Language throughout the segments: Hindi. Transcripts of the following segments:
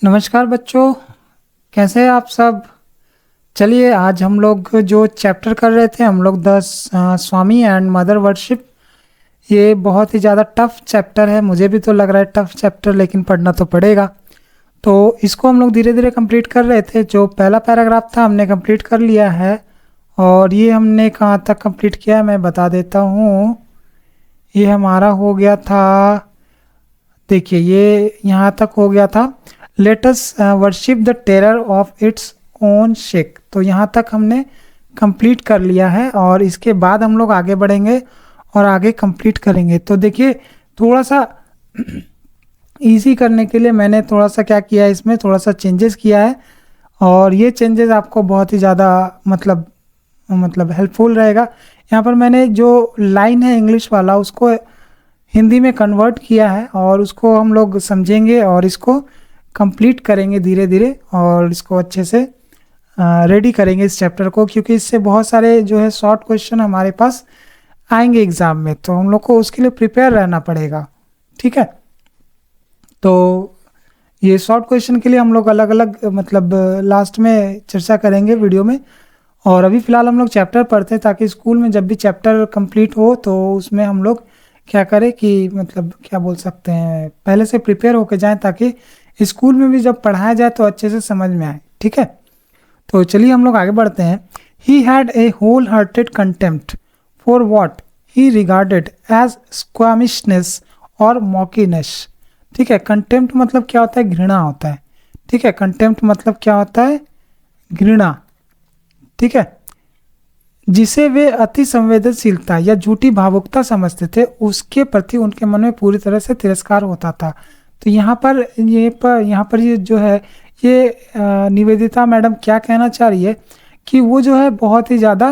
नमस्कार बच्चों, कैसे हैं आप सब। चलिए आज हम लोग जो चैप्टर कर रहे थे हम लोग स्वामी एंड मदर वर्शिप। ये बहुत ही ज़्यादा टफ चैप्टर है, मुझे भी तो लग रहा है टफ चैप्टर, लेकिन पढ़ना तो पड़ेगा। तो इसको हम लोग धीरे धीरे कंप्लीट कर रहे थे। जो पहला पैराग्राफ था हमने कंप्लीट कर लिया है, और ये हमने कहाँ तक कंप्लीट किया है मैं बता देता हूँ। ये हमारा हो गया था, देखिए ये यहाँ तक हो गया था, let us worship the terror of its own shake. तो यहाँ तक हमने कंप्लीट कर लिया है, और इसके बाद हम लोग आगे बढ़ेंगे और आगे कंप्लीट करेंगे। तो देखिए थोड़ा सा इजी करने के लिए मैंने थोड़ा सा क्या किया है, इसमें थोड़ा सा चेंजेस किया है, और ये चेंजेस आपको बहुत ही ज़्यादा मतलब हेल्पफुल रहेगा। यहाँ पर मैंने जो लाइन है इंग्लिश वाला उसको हिंदी में कन्वर्ट किया है, और उसको हम लोग समझेंगे और इसको कंप्लीट करेंगे धीरे धीरे, और इसको अच्छे से रेडी करेंगे इस चैप्टर को, क्योंकि इससे बहुत सारे जो है शॉर्ट क्वेश्चन हमारे पास आएंगे एग्ज़ाम में, तो हम लोग को उसके लिए प्रिपेयर रहना पड़ेगा। ठीक है, तो ये शॉर्ट क्वेश्चन के लिए हम लोग अलग अलग मतलब लास्ट में चर्चा करेंगे वीडियो में। और अभी फ़िलहाल हम लोग चैप्टर पढ़ते हैं, ताकि स्कूल में जब भी चैप्टर कंप्लीट हो तो उसमें हम लोग क्या करें कि मतलब क्या बोल सकते हैं, पहले से प्रिपेयर होके जाएं, ताकि स्कूल में भी जब पढ़ाया जाए तो अच्छे से समझ में आए। ठीक है, तो चलिए हम लोग आगे बढ़ते हैं। He had a whole hearted contempt for what he regarded as squeamishness और मॉकीनेस। ठीक है, कंटेम्प्ट मतलब क्या होता है, घृणा होता है। ठीक है, कंटेम्प्ट मतलब क्या होता है, घृणा। ठीक है, जिसे वे अति संवेदनशीलता या झूठी भावुकता समझते थे, उसके प्रति उनके मन में पूरी तरह से तिरस्कार होता था। तो यहाँ पर ये जो है ये निवेदिता मैडम क्या कहना चाह रही है कि वो जो है बहुत ही ज़्यादा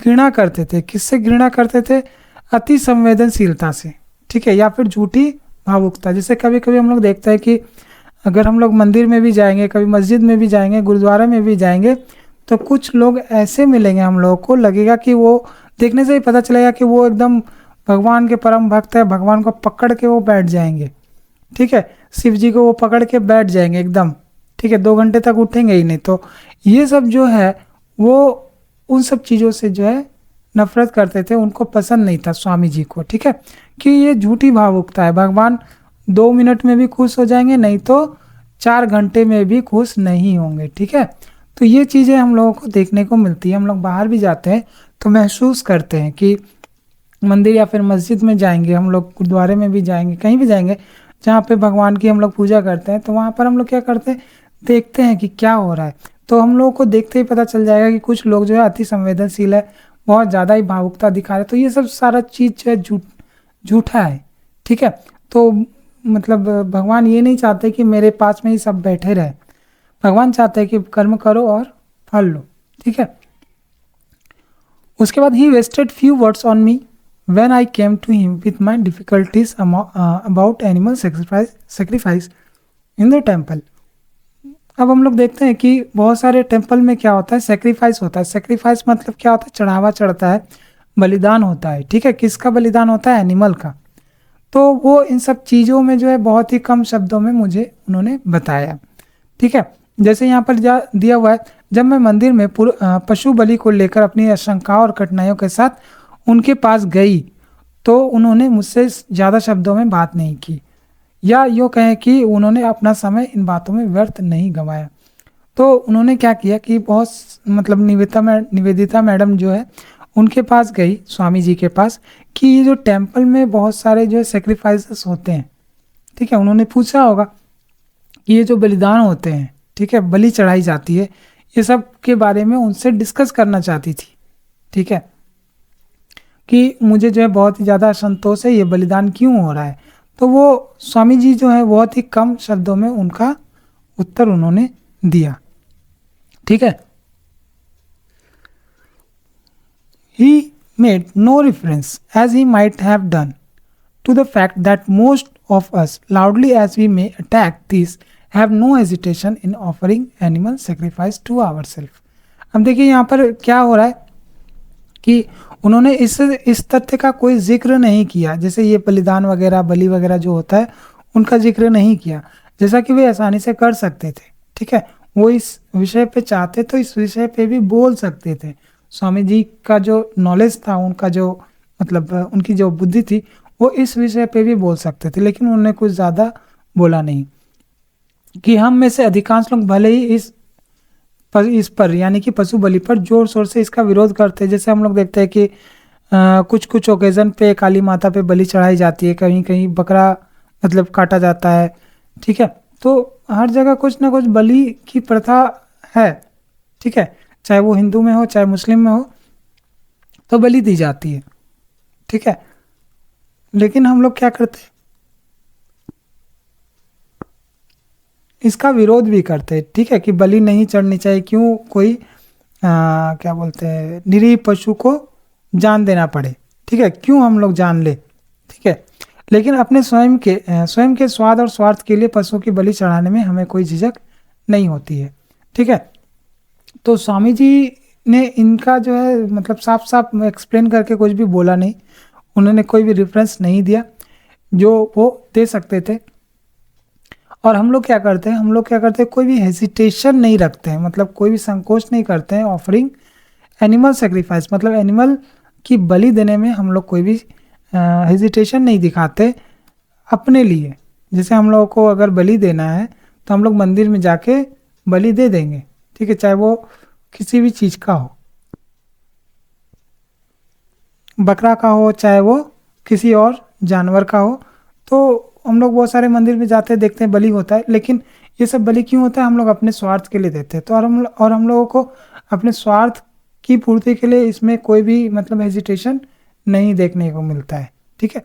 घृणा करते थे। किससे घृणा करते थे, अति संवेदनशीलता से। ठीक है, या फिर झूठी भावुकता। जैसे कभी कभी हम लोग देखते हैं कि अगर हम लोग मंदिर में भी जाएंगे, कभी मस्जिद में भी जाएंगे, गुरुद्वारा में भी जाएंगे, तो कुछ लोग ऐसे मिलेंगे, हम लोगों को लगेगा कि वो देखने से ही पता चलेगा कि वो एकदम भगवान के परम भक्त है, भगवान को पकड़ के वो बैठ जाएंगे। ठीक है, शिव जी को वो पकड़ के बैठ जाएंगे एकदम। ठीक है, 2 घंटे तक उठेंगे ही नहीं। तो ये सब जो है वो उन सब चीज़ों से जो है नफरत करते थे, उनको पसंद नहीं था स्वामी जी को। ठीक है, कि ये झूठी भावुकता है, भगवान 2 मिनट में भी खुश हो जाएंगे, नहीं तो 4 घंटे में भी खुश नहीं होंगे। ठीक है, तो ये चीज़ें हम लोगों को देखने को मिलती है। हम लोग बाहर भी जाते हैं तो महसूस करते हैं कि मंदिर या फिर मस्जिद में जाएंगे, हम लोग गुरुद्वारे में भी जाएंगे, कहीं भी जाएंगे जहाँ पे भगवान की हम लोग पूजा करते हैं, तो वहाँ पर हम लोग क्या करते हैं, देखते हैं कि क्या हो रहा है। तो हम लोगों को देखते ही पता चल जाएगा कि कुछ लोग जो है अति संवेदनशील है, बहुत ज़्यादा ही भावुकता दिखा रहे हैं। तो ये सब सारा चीज़ जो है झूठा है। ठीक है, तो मतलब भगवान ये नहीं चाहते कि मेरे पास में ही सब बैठे रहे। भगवान चाहते हैं कि कर्म करो और फल लो। ठीक है, उसके बाद he wasted few words on me when I came to him with my difficulties about animal sacrifice in the temple. अब हम लोग देखते हैं कि बहुत सारे टेम्पल में क्या होता है, सेक्रीफाइस होता है। सेक्रीफाइस मतलब क्या होता है, चढ़ावा चढ़ता है, बलिदान होता है। ठीक है, किसका बलिदान होता है, एनिमल का। तो वो इन सब चीज़ों में जो है बहुत ही कम शब्दों में मुझे उन्होंने बताया। ठीक है, जैसे यहाँ पर दिया हुआ है, जब मैं मंदिर में पशु बलि को लेकर अपनी आशंकाओं और कठिनाइयों के साथ उनके पास गई, तो उन्होंने मुझसे ज़्यादा शब्दों में बात नहीं की, या यूँ कहें कि उन्होंने अपना समय इन बातों में व्यर्थ नहीं गंवाया। तो उन्होंने क्या किया कि बहुत मतलब निवेदिता मैडम जो है उनके पास गई, स्वामी जी के पास, कि ये जो टेम्पल में बहुत सारे जो है सेक्रीफाइसेस होते हैं। ठीक है, उन्होंने पूछा होगा कि ये जो बलिदान होते हैं, ठीक है, बलि चढ़ाई जाती है, ये सब के बारे में उनसे डिस्कस करना चाहती थी। ठीक है, कि मुझे जो है बहुत ही ज़्यादा असंतोष है, ये बलिदान क्यों हो रहा है। तो वो स्वामी जी जो है बहुत ही कम शब्दों में उनका उत्तर उन्होंने दिया। ठीक है, he made no reference, as he might have done, to the fact that most of us, loudly as we may attack this, have no hesitation in offering animal sacrifice to ourselves। अब देखिए यहाँ पर क्या हो रहा है कि उन्होंने इस तथ्य का कोई जिक्र नहीं किया, जैसे ये बलिदान वगैरह, बलि वगैरह जो होता है उनका जिक्र नहीं किया। जैसा कि वे आसानी से कर सकते थे। ठीक है, वो इस विषय पे चाहते तो इस विषय पे भी बोल सकते थे। स्वामी जी का जो नॉलेज था, उनका जो मतलब उनकी जो बुद्धि थी, वो इस विषय पे भी बोल सकते थे, लेकिन उन्होंने कुछ ज़्यादा बोला नहीं। कि हम में से अधिकांश लोग भले ही इस पर यानी कि पशु बलि पर जोर शोर से इसका विरोध करते हैं। जैसे हम लोग देखते हैं कि कुछ कुछ ओकेजन पे काली माता पे बलि चढ़ाई जाती है, कहीं कहीं बकरा मतलब काटा जाता है। ठीक है, तो हर जगह कुछ ना कुछ बलि की प्रथा है। ठीक है, चाहे वो हिंदू में हो चाहे मुस्लिम में हो, तो बलि दी जाती है। ठीक है, लेकिन हम लोग क्या करते हैं, इसका विरोध भी करते हैं। ठीक है, कि बलि नहीं चढ़नी चाहिए, क्यों कोई क्या बोलते हैं, निरीह पशु को जान देना पड़े। ठीक है, क्यों हम लोग जान ले। ठीक है, लेकिन अपने स्वयं के स्वाद और स्वार्थ के लिए पशुओं की बलि चढ़ाने में हमें कोई झिझक नहीं होती है। ठीक है, तो स्वामी जी ने इनका जो है मतलब साफ साफ एक्सप्लेन करके कुछ भी बोला नहीं। उन्होंने कोई भी रेफरेंस नहीं दिया जो वो दे सकते थे। और हम लोग क्या करते हैं, कोई भी हेजिटेशन नहीं रखते हैं, मतलब कोई भी संकोच नहीं करते हैं ऑफरिंग एनिमल सेक्रीफाइस, मतलब एनिमल की बलि देने में हम लोग कोई भी हेजिटेशन नहीं दिखाते अपने लिए। जैसे हम लोगों को अगर बलि देना है तो हम लोग मंदिर में जाके बलि दे देंगे। ठीक है, चाहे वो किसी भी चीज़ का हो, बकरा का हो चाहे वो किसी और जानवर का हो। तो हम लोग बहुत सारे मंदिर में जाते हैं, देखते हैं बलि होता है, लेकिन ये सब बलि क्यों होता है, हम लोग अपने स्वार्थ के लिए देते हैं। तो और हम लोगों को अपने स्वार्थ की पूर्ति के लिए इसमें कोई भी मतलब हेजिटेशन नहीं देखने को मिलता है। ठीक है,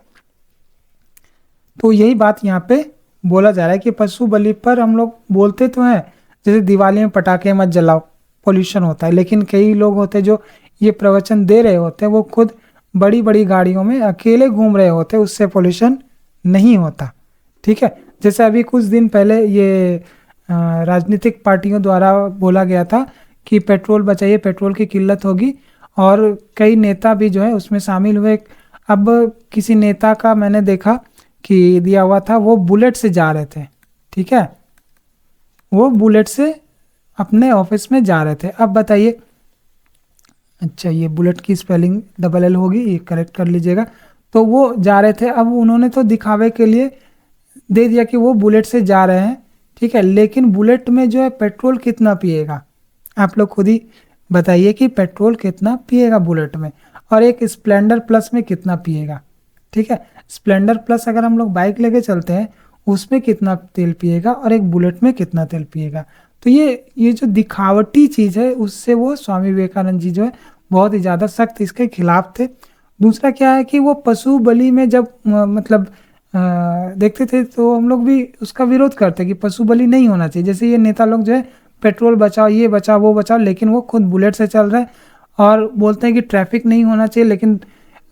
तो यही बात यहाँ पे बोला जा रहा है कि पशु बलि पर हम लोग बोलते तो हैं, जैसे दिवाली में पटाखे मत जलाओ, पोल्यूशन होता है, लेकिन कई लोग होते हैं जो ये प्रवचन दे रहे होते हैं, वो खुद बड़ी बड़ी गाड़ियों में अकेले घूम रहे होते हैं, उससे पोल्यूशन नहीं होता। ठीक है, जैसे अभी कुछ दिन पहले ये राजनीतिक पार्टियों द्वारा बोला गया था कि पेट्रोल बचाइए, पेट्रोल की किल्लत होगी, और कई नेता भी जो है उसमें शामिल हुए। अब किसी नेता का मैंने देखा कि दिया हुआ था, वो बुलेट से जा रहे थे। ठीक है, वो बुलेट से अपने ऑफिस में जा रहे थे। अब बताइए, अच्छा ये बुलेट की स्पेलिंग डबल एल होगी, ये करेक्ट कर लीजिएगा। तो वो जा रहे थे, अब उन्होंने तो दिखावे के लिए दे दिया कि वो बुलेट से जा रहे हैं। ठीक है, लेकिन बुलेट में जो है पेट्रोल कितना पिएगा, आप लोग खुद ही बताइए कि पेट्रोल कितना पिएगा बुलेट में, और एक स्प्लेंडर प्लस में कितना पिएगा। ठीक है, स्प्लेंडर प्लस अगर हम लोग बाइक लेके चलते हैं उसमें कितना तेल पिएगा, और एक बुलेट में कितना तेल पिएगा। तो ये जो दिखावटी चीज़ है, उससे वो स्वामी विवेकानंद जी जो है बहुत ही ज़्यादा सख्त इसके खिलाफ थे। दूसरा क्या है कि वो पशु बलि में जब मतलब देखते थे तो हम लोग भी उसका विरोध करते कि पशु बलि नहीं होना चाहिए। जैसे ये नेता लोग जो है पेट्रोल बचाओ, ये बचाओ, वो बचाओ, लेकिन वो खुद बुलेट से चल रहे हैं और बोलते हैं कि ट्रैफिक नहीं होना चाहिए, लेकिन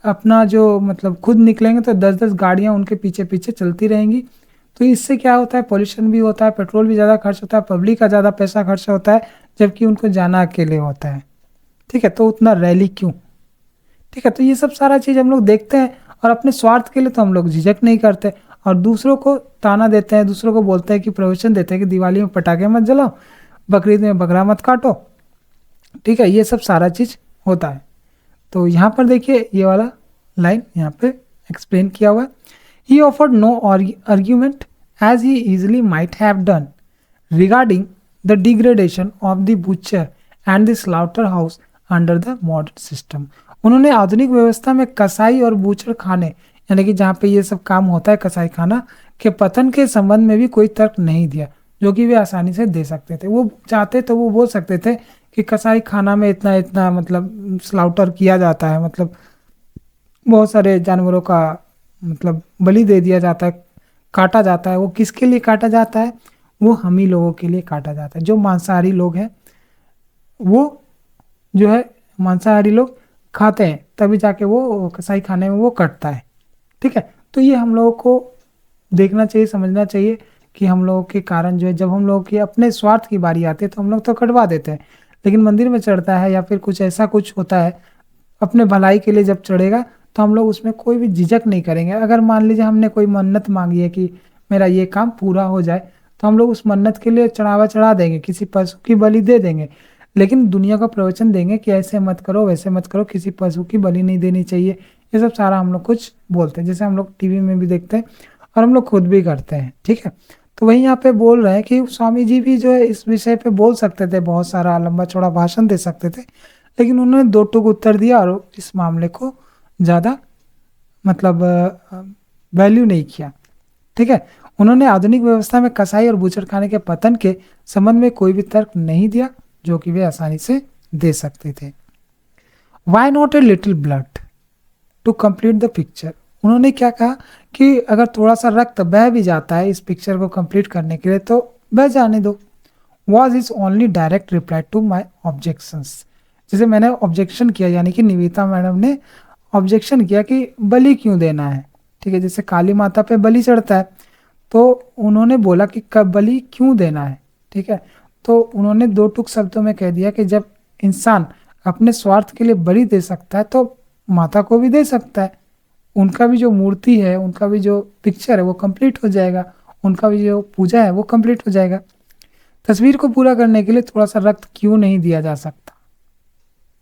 अपना जो मतलब खुद निकलेंगे तो 10-10 गाड़ियाँ उनके पीछे पीछे चलती रहेंगी। तो इससे क्या होता है, पोल्यूशन भी होता है, पेट्रोल भी ज़्यादा खर्च होता है, पब्लिक का ज़्यादा पैसा खर्च होता है, जबकि उनको जाना अकेले होता है। ठीक है, तो उतना रैली क्यों। ठीक है, तो ये सब सारा चीज़ हम लोग देखते हैं, और अपने स्वार्थ के लिए तो हम लोग झिझक नहीं करते, और दूसरों को ताना देते हैं, दूसरों को बोलते हैं कि प्रवचन देते हैं कि दिवाली में पटाखे मत जलाओ, बकरीद में बकरा मत काटो। ठीक है, ये सब सारा चीज़ होता है। तो यहाँ पर देखिए ये वाला लाइन यहाँ पे एक्सप्लेन किया हुआ है। He offered no argument as he easily might have done regarding the degradation of the butcher and the slaughter house under the modern system. उन्होंने आधुनिक व्यवस्था में कसाई और बूचर खाने, यानी कि जहाँ पे ये सब काम होता है कसाई खाना के पतन के संबंध में भी कोई तर्क नहीं दिया, जो कि वे आसानी से दे सकते थे। वो चाहते तो वो बोल सकते थे कि कसाई खाना में इतना इतना मतलब स्लाउटर किया जाता है, मतलब बहुत सारे जानवरों का मतलब बलि दे दिया जाता है, काटा जाता है। वो किसके लिए काटा जाता है, वो हम ही लोगों के लिए काटा जाता है। जो मांसाहारी लोग हैं वो जो है मांसाहारी लोग खाते हैं, तभी जाके वो कसाई खाने में वो कटता है। ठीक है, तो ये हम लोगों को देखना चाहिए, समझना चाहिए कि हम लोगों के कारण जो है, जब हम लोगों की अपने स्वार्थ की बारी आती है तो हम लोग तो कटवा देते हैं, लेकिन मंदिर में चढ़ता है या फिर कुछ ऐसा कुछ होता है अपने भलाई के लिए जब चढ़ेगा तो हम लोग उसमें कोई भी झिझक नहीं करेंगे। अगर मान लीजिए हमने कोई मन्नत मांगी है कि मेरा ये काम पूरा हो जाए, तो हम लोग उस मन्नत के लिए चढ़ावा चढ़ा देंगे, किसी पशु की बलि दे देंगे, लेकिन दुनिया का प्रवचन देंगे कि ऐसे मत करो, वैसे मत करो, किसी पशु की बलि नहीं देनी चाहिए। ये सब सारा हम लोग कुछ बोलते हैं, जैसे हम लोग टीवी में भी देखते हैं और हम लोग खुद भी करते हैं। ठीक है, तो वही यहाँ पे बोल रहे हैं कि स्वामी जी भी जो है इस विषय पे बोल सकते थे, बहुत सारा लंबा चौड़ा भाषण दे सकते थे, लेकिन उन्होंने दो टूक उत्तर दिया और इस मामले को ज़्यादा मतलब वैल्यू नहीं किया। ठीक है, उन्होंने आधुनिक व्यवस्था में कसाई और बूचड़खाने के पतन के संबंध में कोई भी तर्क नहीं दिया जो कि वे आसानी से दे सकते थे। Why not a little blood to complete the picture. उन्होंने क्या कहा कि अगर थोड़ा सा रक्त बह भी जाता है इस पिक्चर को कंप्लीट करने के लिए तो बह जाने दो। Was is only direct reply to my objections. जैसे मैंने ऑब्जेक्शन किया, यानी कि निवेदिता मैडम ने ऑब्जेक्शन किया कि बलि क्यों देना है। ठीक है, जैसे काली माता पे बलि चढ़ता है तो उन्होंने बोला कि कब बलि क्यों देना है। ठीक है, तो उन्होंने दो टूक शब्दों में कह दिया कि जब इंसान अपने स्वार्थ के लिए बलि दे सकता है तो माता को भी दे सकता है, उनका भी जो मूर्ति है, उनका भी जो पिक्चर है वो कंप्लीट हो जाएगा, उनका भी जो पूजा है वो कंप्लीट हो जाएगा। तस्वीर को पूरा करने के लिए थोड़ा सा रक्त क्यों नहीं दिया जा सकता।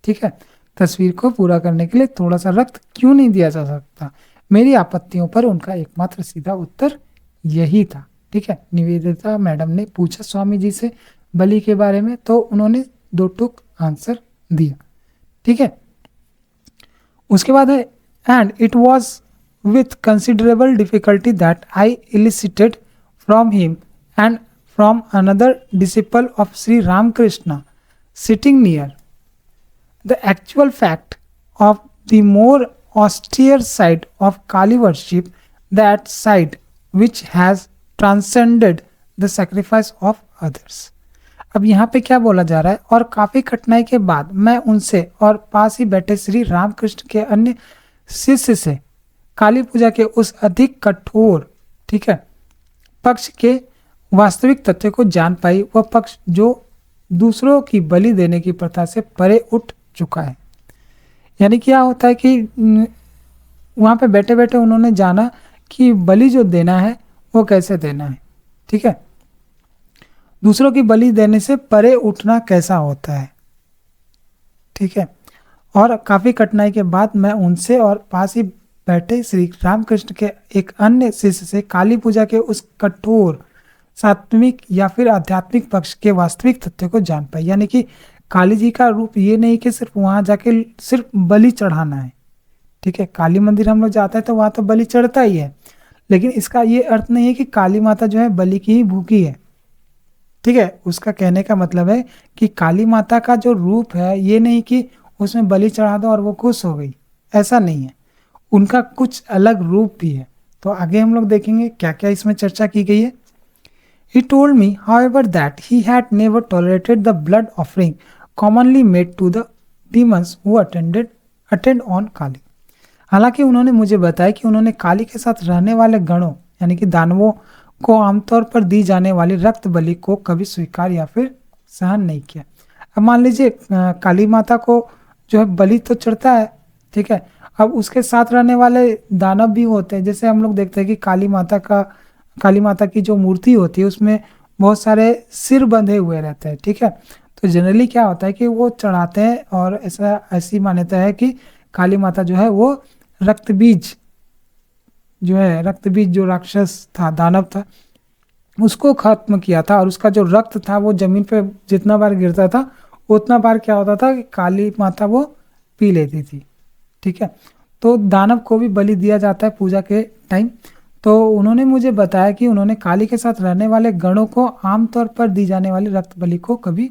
ठीक है, तस्वीर को पूरा करने के लिए थोड़ा सा रक्त क्यों नहीं दिया जा सकता। मेरी आपत्तियों पर उनका एकमात्र सीधा उत्तर यही था। ठीक है, निवेदिता मैडम ने पूछा स्वामी जी से बलि के बारे में, तो उन्होंने दो टूक आंसर दिया। ठीक है, उसके बाद है and it was with considerable difficulty that I elicited from him and from another disciple of Shri Ramakrishna sitting near the actual fact of the more austere side of Kali worship, that side which has transcended the sacrifice of others। अब यहाँ पे क्या बोला जा रहा है, और काफी कठिनाई के बाद मैं उनसे और पास ही बैठे श्री रामकृष्ण के अन्य शिष्य से काली पूजा के उस अधिक कठोर, ठीक है, पक्ष के वास्तविक तथ्य को जान पाई, वह पक्ष जो दूसरों की बलि देने की प्रथा से परे उठ चुका है। यानी क्या होता है कि वहां पे बैठे बैठे उन्होंने जाना कि बलि जो देना है वो कैसे देना है। ठीक है, दूसरों की बलि देने से परे उठना कैसा होता है। ठीक है, और काफी कठिनाई के बाद मैं उनसे और पास ही बैठे श्री रामकृष्ण के एक अन्य शिष्य से काली पूजा के उस कठोर सात्विक या फिर आध्यात्मिक पक्ष के वास्तविक तथ्य को जान पाई। यानी कि काली जी का रूप ये नहीं कि सिर्फ वहां जाके सिर्फ बलि चढ़ाना है। ठीक है, काली मंदिर हम लोग जाते हैं तो वहां तो बलि चढ़ता ही है, लेकिन इसका ये अर्थ नहीं है कि काली माता जो है बलि की ही भूखी है। ठीक है, उसका कहने का मतलब है कि काली माता का जो रूप है ये नहीं कि उसमें बलि चढ़ा दो और वो खुश हो गई, ऐसा नहीं है, उनका कुछ अलग रूप भी है। तो आगे हम लोग देखेंगे क्या क्या इसमें चर्चा की गई है। He told me, however, that he had never tolerated the blood offering commonly made to the demons who attend on Kali। हालांकि उन्होंने मुझे बताया कि उन्होंने काली के साथ रहने वाले गणों यानी कि दानवों को आमतौर पर दी जाने वाली रक्त बलि को कभी स्वीकार या फिर सहन नहीं किया। अब मान लीजिए काली माता को जो है बलि तो चढ़ता है, ठीक है, अब उसके साथ रहने वाले दानव भी होते हैं। जैसे हम लोग देखते हैं कि काली माता की जो मूर्ति होती है उसमें बहुत सारे सिर बंधे हुए रहते हैं। ठीक है, तो जनरली क्या होता है कि वो चढ़ाते हैं और ऐसी मान्यता है कि काली माता जो है वो रक्तबीज जो राक्षस था, दानव था, उसको खत्म किया था और उसका जो रक्त था वो जमीन पे जितना बार गिरता था उतना बार क्या होता था कि काली माता वो पी लेती थी। ठीक है, तो दानव को भी बलि दिया जाता है पूजा के टाइम। तो उन्होंने मुझे बताया कि उन्होंने काली के साथ रहने वाले गणों को आमतौर पर दी जाने वाली रक्त बलि को कभी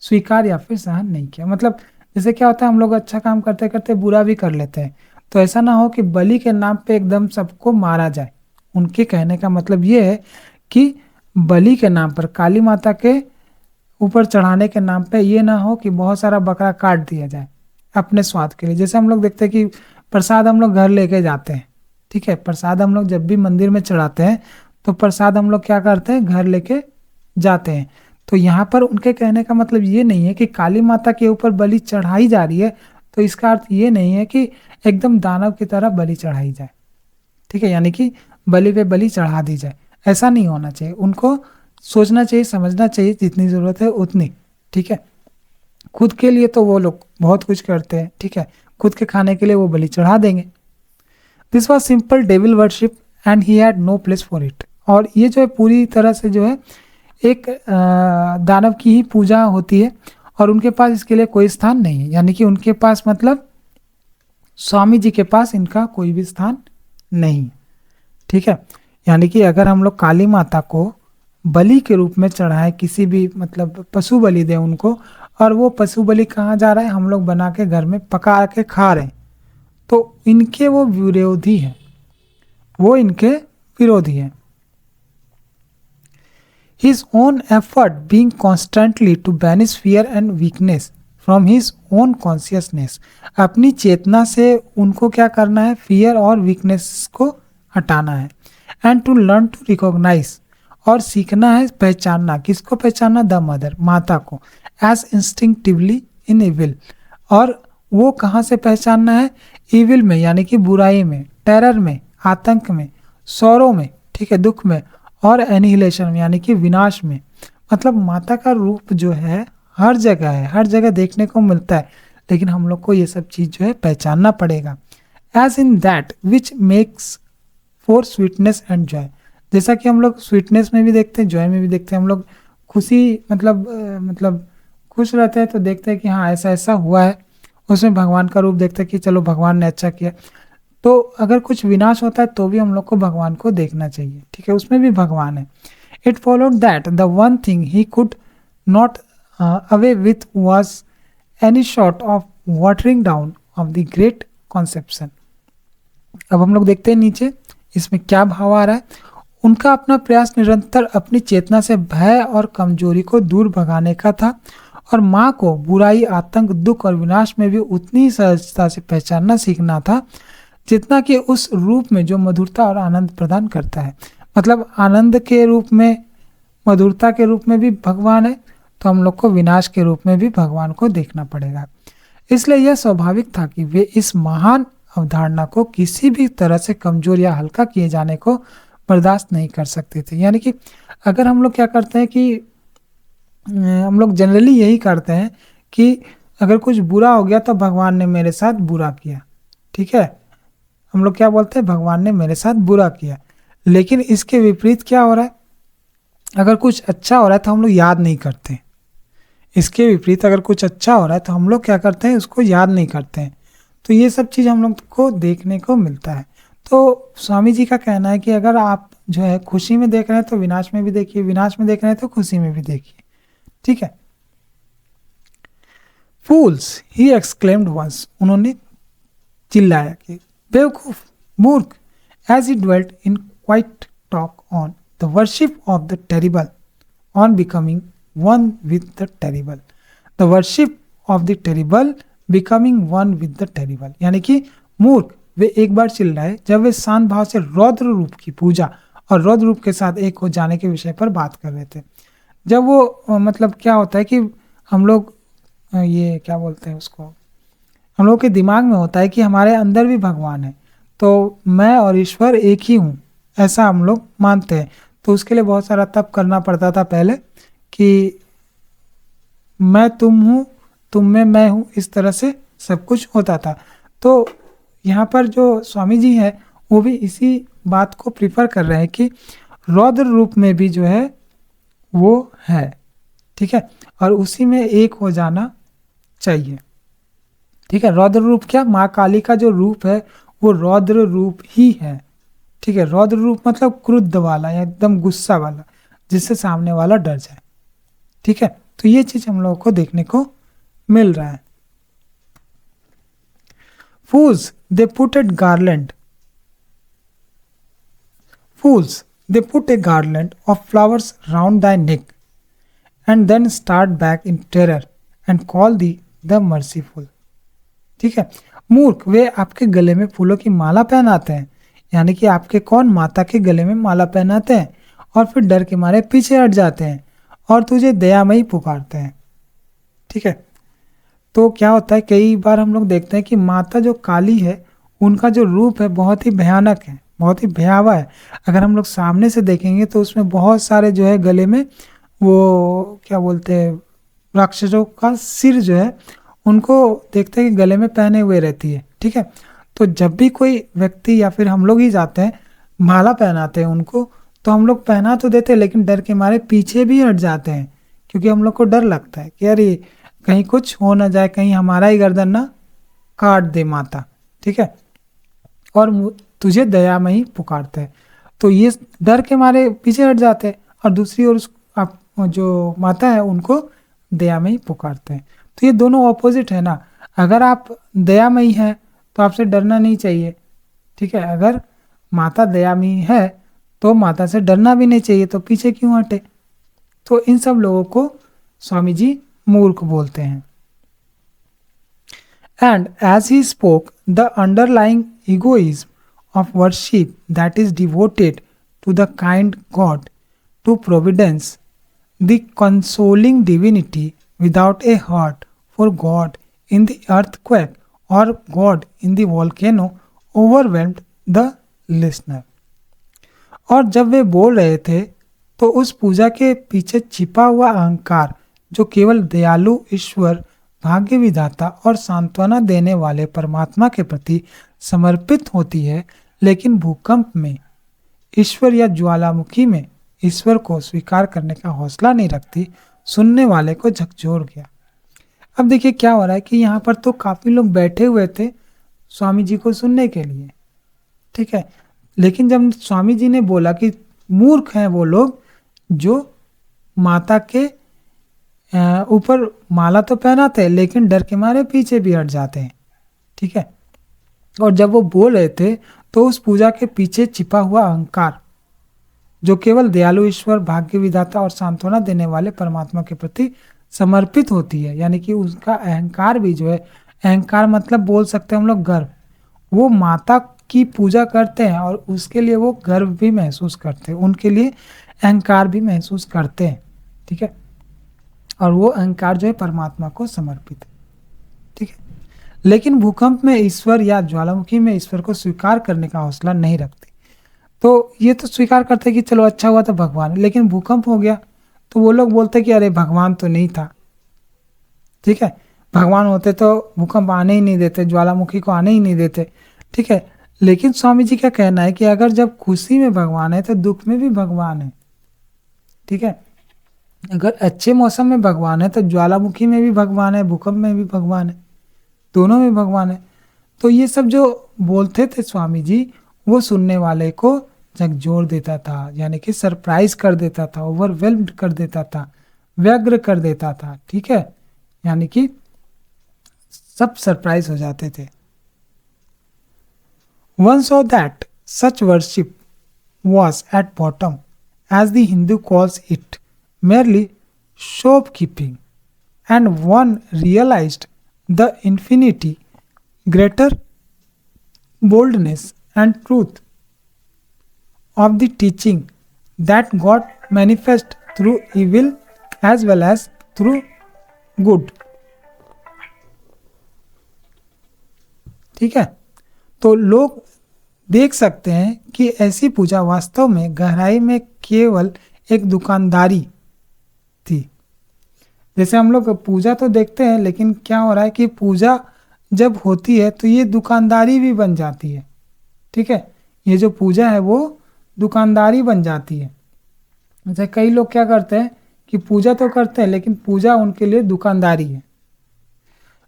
स्वीकार या फिर सहन नहीं किया। मतलब जैसे क्या होता है, हम लोग अच्छा काम करते करते बुरा भी कर लेते हैं, तो ऐसा ना हो कि बलि के नाम पे एकदम सबको मारा जाए। उनके कहने का मतलब ये है कि बलि के नाम पर, काली माता के ऊपर चढ़ाने के नाम पे ये ना हो कि बहुत सारा बकरा काट दिया जाए अपने स्वाद के लिए। जैसे हम लोग देखते हैं कि प्रसाद हम लोग घर लेके जाते हैं। ठीक है, प्रसाद हम लोग जब भी मंदिर में चढ़ाते हैं तो प्रसाद हम लोग क्या करते हैं, घर लेके जाते हैं। तो यहाँ पर उनके कहने का मतलब ये नहीं है कि काली माता के ऊपर बलि चढ़ाई जा रही है, तो इसका अर्थ ये नहीं है कि एकदम दानव की तरह बलि चढ़ाई जाए। ठीक है, यानी कि बलि पे बलि चढ़ा दी जाए, ऐसा नहीं होना चाहिए। उनको सोचना चाहिए, समझना चाहिए, जितनी ज़रूरत है उतनी, ठीक है। खुद के लिए तो वो लोग बहुत कुछ करते हैं, ठीक है, खुद के खाने के लिए वो बलि चढ़ा देंगे। This was simple devil worship and he had no place for it. और ये जो है पूरी तरह से जो है एक दानव की ही पूजा होती है और उनके पास इसके लिए कोई स्थान नहीं है, यानी कि उनके पास मतलब स्वामी जी के पास इनका कोई भी स्थान नहीं, ठीक है। यानी कि अगर हम लोग काली माता को बलि के रूप में चढ़ाए, किसी भी मतलब पशु बलि दें उनको, और वो पशु बलि कहाँ जा रहा है, हम लोग बना के घर में पका के खा रहे हैं, तो इनके वो विरोधी हैं, वो इनके विरोधी हैं। His own effort being constantly to banish fear and weakness from his own consciousness, अपनी चेतना से उनको क्या करना है, फियर और वीकनेस को हटाना है। And to learn to recognise, और सीखना है पहचानना, किसको पहचानना, द मदर, माता को, एज इंस्टिंक्टिवली इन इविल, और वो कहाँ से पहचानना है, इविल में, यानी कि बुराई में, टेरर में, आतंक में, सौरों में, ठीक है, दुख में, और एनिहिलेशन में, यानी कि विनाश में। मतलब माता का रूप जो है हर जगह है, हर जगह देखने को मिलता है, लेकिन हम लोग को ये सब चीज़ जो है पहचानना पड़ेगा। As in that which makes for sweetness and joy, जैसा कि हम लोग स्वीटनेस में भी देखते हैं, जॉय में भी देखते हैं। हम लोग खुशी मतलब खुश रहते हैं तो देखते हैं कि हाँ ऐसा ऐसा हुआ है, उसमें भगवान का रूप देखते हैं कि चलो भगवान ने अच्छा किया। तो अगर कुछ विनाश होता है तो भी हम लोग को भगवान को देखना चाहिए, ठीक है, उसमें भी भगवान है। It followed that the one thing he could not away with was any short of watering down of the great conception. अब हम लोग देखते हैं नीचे इसमें क्या भाव आ रहा है। उनका अपना प्रयास निरंतर अपनी चेतना से भय और कमजोरी को दूर भगाने का था, और माँ को बुराई, आतंक, दुख और विनाश में भी उतनी ही सहजता से पहचानना सीखना था जितना कि उस रूप में जो मधुरता और आनंद प्रदान करता है। मतलब आनंद के रूप में, मधुरता के रूप में भी भगवान है, तो हम लोग को विनाश के रूप में भी भगवान को देखना पड़ेगा। इसलिए यह स्वाभाविक था कि वे इस महान अवधारणा को किसी भी तरह से कमजोर या हल्का किए जाने को बर्दाश्त नहीं कर सकते थे। यानी कि अगर हम लोग क्या करते हैं कि हम लोग जनरली यही करते हैं कि अगर कुछ बुरा हो गया तो भगवान ने मेरे साथ बुरा किया, ठीक है, हम लोग क्या बोलते हैं, भगवान ने मेरे साथ बुरा किया। लेकिन इसके विपरीत क्या हो रहा है, अगर कुछ अच्छा हो रहा है तो हम लोग याद नहीं करते। इसके विपरीत अगर कुछ अच्छा हो रहा है तो हम लोग क्या करते हैं, उसको याद नहीं करते हैं। तो ये सब चीज़ हम लोग को देखने को मिलता है। तो स्वामी जी का कहना है कि अगर आप जो है खुशी में देख रहे हैं तो विनाश में भी देखिए, विनाश में देख रहे हैं तो खुशी में भी देखिए, ठीक है। फूल्स, ही एक्सक्लेम्ड वंस, उन्होंने चिल्लाया कि बेवकूफ, मूर्ख, as he dwelt in quiet talk on the worship of the terrible, on becoming one with the terrible, the worship of the terrible becoming one with the terrible. यानी कि मूर्ख, वे एक बार चिल्लाए जब वे शांत भाव से रौद्र रूप की पूजा और रौद्र रूप के साथ एक हो जाने के विषय पर बात कर रहे थे। जब वो मतलब क्या होता है कि हम लोग ये क्या बोलते हैं उसको, हम लोग के दिमाग में होता है कि हमारे अंदर भी भगवान है, तो मैं और ईश्वर एक ही हूँ, ऐसा हम लोग मानते हैं। तो उसके लिए बहुत सारा तप करना पड़ता था पहले, कि मैं तुम हूँ, तुम में मैं हूँ, इस तरह से सब कुछ होता था। तो यहाँ पर जो स्वामी जी है वो भी इसी बात को प्रिफर कर रहे हैं कि रौद्र रूप में भी जो है वो है, ठीक है, और उसी में एक हो जाना चाहिए, ठीक है। रौद्र रूप क्या, माँ काली का जो रूप है वो रौद्र रूप ही है, ठीक है। रौद्र रूप मतलब क्रुद्ध वाला या एकदम गुस्सा वाला, जिससे सामने वाला डर जाए, ठीक है। तो ये चीज हम लोगों को देखने को मिल रहा है। Fools, they put a garland. Fools, they put a garland of flowers round thy neck, and then start back in terror and call thee the merciful. ठीक है। मूर्ख, वे आपके गले में फूलों की माला पहनाते हैं, यानी कि आपके कौन, माता के गले में माला पहनाते हैं, और फिर डर के मारे पीछे हट जाते हैं और तुझे दयामयी पुकारते हैं, ठीक है। तो क्या होता है, कई बार हम लोग देखते हैं कि माता जो काली है उनका जो रूप है बहुत ही भयानक है, बहुत ही भयावह है। अगर हम लोग सामने से देखेंगे तो उसमें बहुत सारे जो है गले में वो क्या बोलते हैं राक्षसों का सिर जो है उनको देखते हैं कि गले में पहने हुए रहती है, ठीक है। तो जब भी कोई व्यक्ति या फिर हम लोग ही जाते हैं माला पहनाते हैं उनको, तो हम लोग पहना तो देते हैं लेकिन डर के मारे पीछे भी हट जाते हैं, क्योंकि हम लोग को डर लगता है कि अरे कहीं कुछ हो ना जाए, कहीं हमारा ही गर्दन ना काट दे माता, ठीक है। और तुझे दयामयी पुकारते हैं, तो ये डर के मारे पीछे हट जाते हैं और दूसरी ओर आप जो माता है उनको दयामयी पुकारते हैं। तो ये दोनों ऑपोजिट है ना। अगर आप दयामयी है तो आपसे डरना नहीं चाहिए, ठीक है। अगर माता दयामयी है तो माता से डरना भी नहीं चाहिए, तो पीछे क्यों हटे। तो इन सब लोगों को स्वामी जी मूर्ख बोलते हैं। And as he spoke, the underlying egoism of worship that is devoted to the kind God, to providence, the consoling divinity without a heart for God in the earthquake or God in the volcano, overwhelmed the listener. और जब वे बोल रहे थे तो उस पूजा के पीछे छिपा हुआ अहंकार जो केवल दयालु ईश्वर, भाग्य विधाता और सांत्वना देने वाले परमात्मा के प्रति समर्पित होती है, लेकिन भूकंप में ईश्वर या ज्वालामुखी में ईश्वर को स्वीकार करने का हौसला नहीं रखती, सुनने वाले को झकझोर गया। अब देखिए क्या हो रहा है कि यहाँ पर तो काफी लोग बैठे हुए थे स्वामी जी को सुनने के लिए, ठीक है। लेकिन जब स्वामी जी ने बोला कि मूर्ख हैं वो लोग जो माता के ऊपर माला तो पहनाते हैं लेकिन डर के मारे पीछे भी हट जाते हैं, ठीक है। और जब वो बोल रहे थे तो उस पूजा के पीछे छिपा हुआ अहंकार जो केवल दयालु ईश्वर, भाग्य विधाता और सांत्वना देने वाले परमात्मा के प्रति समर्पित होती है, यानी कि उसका अहंकार भी जो है, अहंकार मतलब बोल सकते हैं हम लोग गर्व, वो माता की पूजा करते हैं और उसके लिए वो गर्व भी महसूस करते हैं, उनके लिए अहंकार भी महसूस करते हैं, ठीक है। और वो अहंकार जो है परमात्मा को समर्पित है, ठीक है। लेकिन भूकंप में ईश्वर या ज्वालामुखी में ईश्वर को स्वीकार करने का हौसला नहीं रखती। तो ये तो स्वीकार करते कि चलो अच्छा हुआ तो भगवान, लेकिन भूकंप हो गया तो वो लोग बोलते कि अरे भगवान तो नहीं था, ठीक है। भगवान होते तो भूकंप आने ही नहीं देते, ज्वालामुखी को आने ही नहीं देते, ठीक है। लेकिन स्वामी जी का कहना है कि अगर जब खुशी में भगवान है तो दुख में भी भगवान है, ठीक है। अगर अच्छे मौसम में भगवान है तो ज्वालामुखी में भी भगवान है, भूकंप में भी भगवान है, दोनों में भगवान है। तो ये सब जो बोलते थे स्वामी जी वो सुनने वाले को झकझोर देता था, यानी कि सरप्राइज कर देता था, ओवरवेल्म्ड कर देता था, व्यग्र कर देता था, ठीक है। यानी कि सब सरप्राइज हो जाते थे। One saw that such worship was at bottom, as the Hindu calls it, merely shopkeeping, and one realized the infinity greater boldness and truth of the teaching that God manifests through evil as well as through good. ठीक है। तो लोग देख सकते हैं कि ऐसी पूजा वास्तव में गहराई में केवल एक दुकानदारी थी। जैसे हम लोग पूजा तो देखते हैं लेकिन क्या हो रहा है कि पूजा जब होती है तो ये दुकानदारी भी बन जाती है, ठीक है। ये जो पूजा है वो दुकानदारी बन जाती है। जैसे कई लोग क्या करते हैं कि पूजा तो करते हैं लेकिन पूजा उनके लिए दुकानदारी है।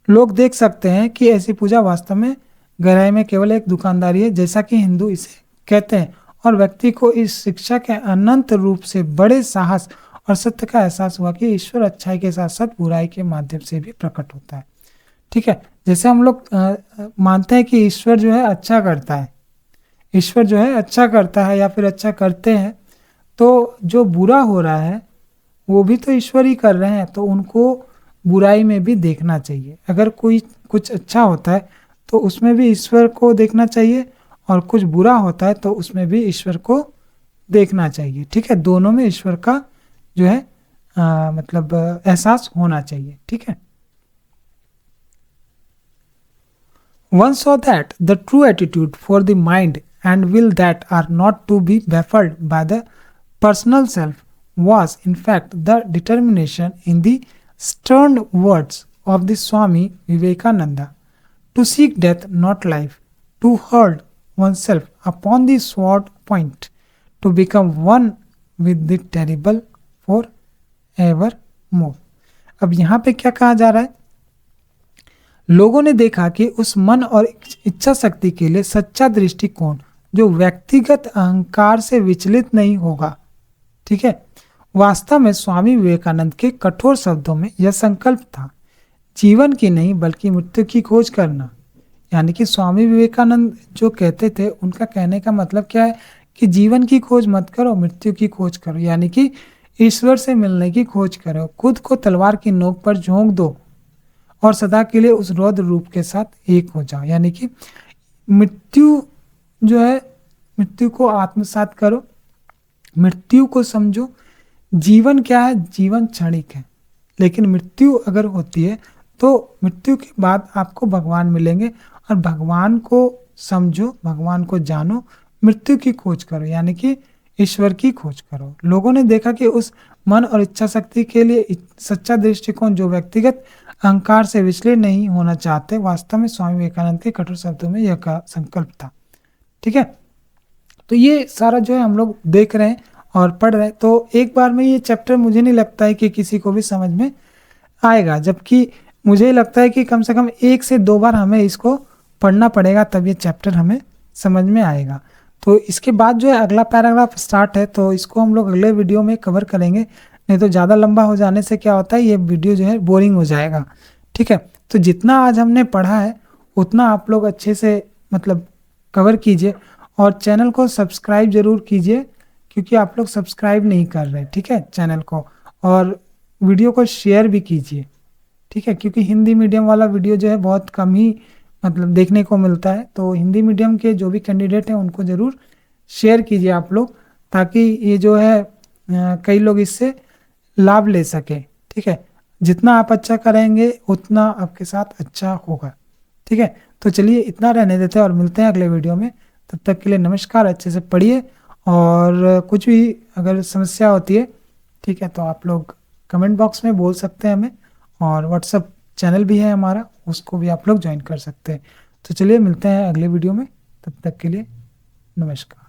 लोग देख सकते हैं कि ऐसी पूजा वास्तव में गहराई में केवल एक दुकानदारी है, जैसा कि हिंदू इसे कहते हैं, और व्यक्ति को इस शिक्षा के अनंत रूप से बड़े साहस और सत्य का एहसास हुआ कि ईश्वर अच्छाई के साथ साथ बुराई के माध्यम से भी प्रकट होता है, ठीक है। जैसे हम लोग मानते हैं कि ईश्वर जो है अच्छा करता है, ईश्वर जो है अच्छा करता है या फिर अच्छा करते हैं, तो जो बुरा हो रहा है वो भी तो ईश्वर ही कर रहे हैं, तो उनको बुराई में भी देखना चाहिए। अगर कोई कुछ अच्छा होता है तो उसमें भी ईश्वर को देखना चाहिए, और कुछ बुरा होता है तो उसमें भी ईश्वर को देखना चाहिए, ठीक है। दोनों में ईश्वर का जो है मतलब एहसास होना चाहिए, ठीक है। One saw that the true attitude for the mind and will that are not to be baffled by the personal self was in fact the determination in the stern words of the Swami Vivekananda to seek death not life, to hurl oneself upon the sword point, to become one with the terrible for evermore. अब यहाँ पे क्या कहा जा रहा है, लोगों ने देखा कि उस मन और इच्छा शक्ति के लिए सच्चा दृष्टिकोण जो व्यक्तिगत अहंकार से विचलित नहीं होगा, ठीक है, वास्तव में स्वामी विवेकानंद के कठोर शब्दों में यह संकल्प था, जीवन की नहीं बल्कि मृत्यु की खोज करना। यानी कि स्वामी विवेकानंद जो कहते थे, उनका कहने का मतलब क्या है कि जीवन की खोज मत करो, मृत्यु की खोज करो, यानी कि ईश्वर से मिलने की खोज करो, खुद को तलवार की नोक पर झोंक दो और सदा के लिए उस रौद्र रूप के साथ एक हो जाओ। यानी कि मृत्यु जो है, मृत्यु को आत्मसात करो, मृत्यु को समझो। जीवन क्या है, जीवन क्षणिक है, लेकिन मृत्यु अगर होती है तो मृत्यु के बाद आपको भगवान मिलेंगे और भगवान को समझो, भगवान को जानो, मृत्यु की खोज करो, यानी कि ईश्वर की खोज करो। लोगों ने देखा कि उस मन और इच्छा शक्ति के लिए सच्चा दृष्टिकोण जो व्यक्तिगत अहंकार से विचलित नहीं होना चाहते, वास्तव में स्वामी विवेकानंद के कठोर शब्दों में यह का संकल्प था। ठीक है, तो ये सारा जो है हम लोग देख रहे हैं और पढ़ रहे हैं, तो एक बार में ये चैप्टर मुझे नहीं लगता है कि किसी को भी समझ में आएगा, जबकि मुझे लगता है कि कम से कम 1 से 2 बार हमें इसको पढ़ना पड़ेगा, तब ये चैप्टर हमें समझ में आएगा। तो इसके बाद जो है अगला पैराग्राफ स्टार्ट है, तो इसको हम लोग अगले वीडियो में कवर करेंगे, नहीं तो ज़्यादा लंबा हो जाने से क्या होता है, ये वीडियो जो है बोरिंग हो जाएगा। ठीक है, तो जितना आज हमने पढ़ा है उतना आप लोग अच्छे से मतलब कवर कीजिए और चैनल को सब्सक्राइब जरूर कीजिए, क्योंकि आप लोग सब्सक्राइब नहीं कर रहे। ठीक है, चैनल को और वीडियो को शेयर भी कीजिए। ठीक है, क्योंकि हिंदी मीडियम वाला वीडियो जो है बहुत कम ही मतलब देखने को मिलता है, तो हिंदी मीडियम के जो भी कैंडिडेट हैं उनको ज़रूर शेयर कीजिए आप लोग, ताकि ये जो है कई लोग इससे लाभ ले सके। ठीक है, जितना आप अच्छा करेंगे उतना आपके साथ अच्छा होगा। ठीक है, तो चलिए इतना रहने देते हैं और मिलते हैं अगले वीडियो में। तब तक के लिए नमस्कार, अच्छे से पढ़िए और कुछ भी अगर समस्या होती है, ठीक है, तो आप लोग कमेंट बॉक्स में बोल सकते हैं हमें, और व्हाट्सएप चैनल भी है हमारा, उसको भी आप लोग ज्वाइन कर सकते हैं। तो चलिए मिलते हैं अगले वीडियो में, तब तक के लिए नमस्कार।